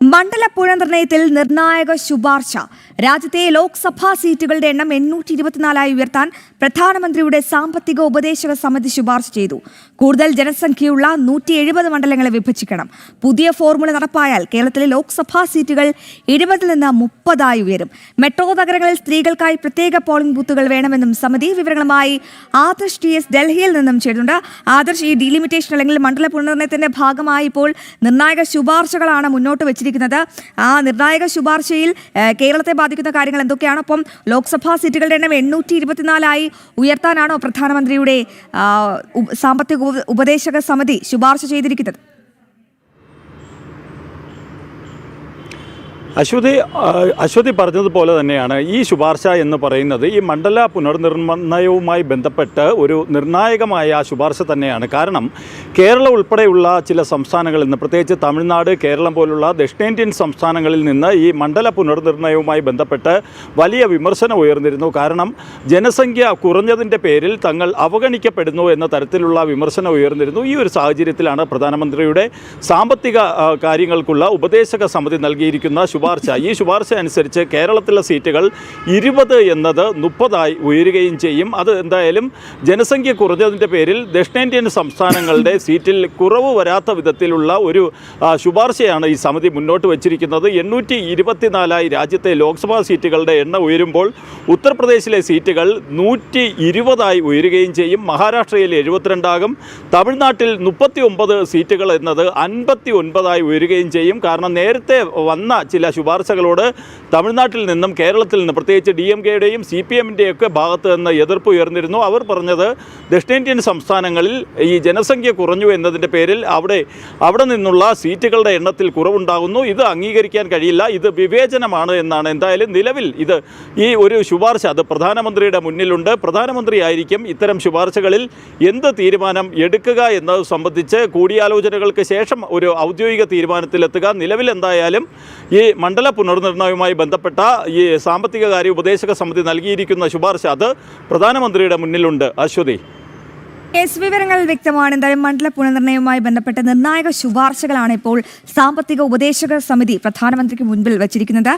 മണ്ഡല പുനർനിർണയത്തിൽ നിർണായക ശുപാർശ. രാജ്യത്തെ ലോക്സഭാ സീറ്റുകളുടെ എണ്ണം 824 ഉയർത്താൻ പ്രധാനമന്ത്രിയുടെ സാമ്പത്തിക ഉപദേശക സമിതി ശുപാർശ ചെയ്തു. കൂടുതൽ ജനസംഖ്യയുള്ള 170 മണ്ഡലങ്ങളെ വിഭജിക്കണം. പുതിയ ഫോർമുല നടപ്പായാൽ കേരളത്തിലെ ലോക്സഭാ സീറ്റുകൾ 20 നിന്ന് 30 ഉയരും. മെട്രോ നഗരങ്ങളിൽ സ്ത്രീകൾക്കായി പ്രത്യേക പോളിംഗ് ബൂത്തുകൾ വേണമെന്നും സമിതി. വിവരങ്ങളുമായി ആദർശ് TS ഡൽഹിയിൽ നിന്നും ചേരുന്നുണ്ട്. ആദർശ്, ഈ ഡീലിമിറ്റേഷൻ അല്ലെങ്കിൽ മണ്ഡല പുനർനിർണയത്തിന്റെ ഭാഗമായി ഇപ്പോൾ നിർണായക ശുപാർശകളാണ് മുന്നോട്ട് വെച്ചിരിക്കുന്നത്. ആ നിർണായക ശുപാർശയിൽ കേരളത്തെ ബാധിക്കുന്ന കാര്യങ്ങൾ എന്തൊക്കെയാണ്? ഒപ്പം ലോക്സഭാ സീറ്റുകളുടെ എണ്ണം 824 ഉയർത്താനാണോ പ്രധാനമന്ത്രിയുടെ സാമ്പത്തിക ഉപദേശക സമിതി ശുപാർശ ചെയ്തിരിക്കുന്നത്? അശ്വതി പറഞ്ഞതുപോലെ തന്നെയാണ് ഈ ശുപാർശ എന്ന് പറയുന്നത് ഈ മണ്ഡല പുനർനിർണയവുമായി ബന്ധപ്പെട്ട് ഒരു നിർണായകമായ ശുപാർശ തന്നെയാണ്. കാരണം കേരളം ഉൾപ്പെടെയുള്ള ചില സംസ്ഥാനങ്ങളിൽ നിന്ന്, പ്രത്യേകിച്ച് തമിഴ്നാട്, കേരളം പോലുള്ള ദക്ഷിണേന്ത്യൻ സംസ്ഥാനങ്ങളിൽ നിന്ന് ഈ മണ്ഡല പുനർനിർണയവുമായി ബന്ധപ്പെട്ട് വലിയ വിമർശനം ഉയർന്നിരുന്നു. കാരണം ജനസംഖ്യ കുറഞ്ഞതിൻ്റെ പേരിൽ തങ്ങൾ അവഗണിക്കപ്പെടുന്നു എന്ന തരത്തിലുള്ള വിമർശനം ഉയർന്നിരുന്നു. ഈ ഒരു സാഹചര്യത്തിലാണ് പ്രധാനമന്ത്രിയുടെ സാമ്പത്തിക കാര്യങ്ങൾക്കുള്ള ഉപദേശക സമിതി നൽകിയിരിക്കുന്ന ഈ ശുപാർശ അനുസരിച്ച് കേരളത്തിലെ സീറ്റുകൾ 20 എന്നത് 30 ഉയരുകയും ചെയ്യും. അത് എന്തായാലും ജനസംഖ്യ കുറഞ്ഞതിൻ്റെ പേരിൽ ദക്ഷിണേന്ത്യൻ സംസ്ഥാനങ്ങളുടെ സീറ്റിൽ കുറവ് വരാത്ത വിധത്തിലുള്ള ഒരു ശുപാർശയാണ് ഈ സമിതി മുന്നോട്ട് വച്ചിരിക്കുന്നത്. 824 രാജ്യത്തെ ലോക്സഭാ സീറ്റുകളുടെ എണ്ണം ഉയരുമ്പോൾ ഉത്തർപ്രദേശിലെ സീറ്റുകൾ 120 ഉയരുകയും ചെയ്യും. മഹാരാഷ്ട്രയിൽ 72 തമിഴ്നാട്ടിൽ 39 സീറ്റുകൾ എന്നത് 59 ഉയരുകയും ചെയ്യും. കാരണം നേരത്തെ വന്ന ചില ശുപാർശകളോട് തമിഴ്നാട്ടിൽ നിന്നും കേരളത്തിൽ നിന്നും, പ്രത്യേകിച്ച് DMK-യുടെയും CPM-ൻ്റെയും ഒക്കെ ഭാഗത്ത് നിന്ന് എതിർപ്പ് ഉയർന്നിരുന്നു. അവർ പറഞ്ഞത് ദക്ഷിണേന്ത്യൻ സംസ്ഥാനങ്ങളിൽ ഈ ജനസംഖ്യ കുറഞ്ഞു എന്നതിൻ്റെ പേരിൽ അവിടെ നിന്നുള്ള സീറ്റുകളുടെ എണ്ണത്തിൽ കുറവുണ്ടാകുന്നു. ഇത് അംഗീകരിക്കാൻ കഴിയില്ല, ഇത് വിവേചനമാണ് എന്നാണ്. എന്തായാലും നിലവിൽ ഈ ഒരു ശുപാർശ അത് പ്രധാനമന്ത്രിയുടെ മുന്നിലുണ്ട്. പ്രധാനമന്ത്രിയായിരിക്കും ഇത്തരം ശുപാർശകളിൽ എന്ത് തീരുമാനം എടുക്കുക എന്നത് സംബന്ധിച്ച് കൂടിയാലോചനകൾക്ക് ശേഷം ഒരു ഔദ്യോഗിക തീരുമാനത്തിലെത്തുക. നിലവിൽ എന്തായാലും ഈ മണ്ഡല പുനർനിർണയവുമായി ബന്ധപ്പെട്ട ഈ സാമ്പത്തിക കാര്യ ഉപദേശക സമിതി നൽകിയിരിക്കുന്ന ശുപാർശ അത് പ്രധാനമന്ത്രിയുടെ മുന്നിലുണ്ട്. അശ്വതി, വിവരങ്ങൾ വ്യക്തമാണ്. എന്തായാലും മണ്ഡല പുനർനിർണയവുമായി ബന്ധപ്പെട്ട നിർണായക ശുപാർശകളാണ് ഇപ്പോൾ സാമ്പത്തിക ഉപദേശക സമിതി പ്രധാനമന്ത്രിക്ക് മുൻപിൽ വച്ചിരിക്കുന്നത്.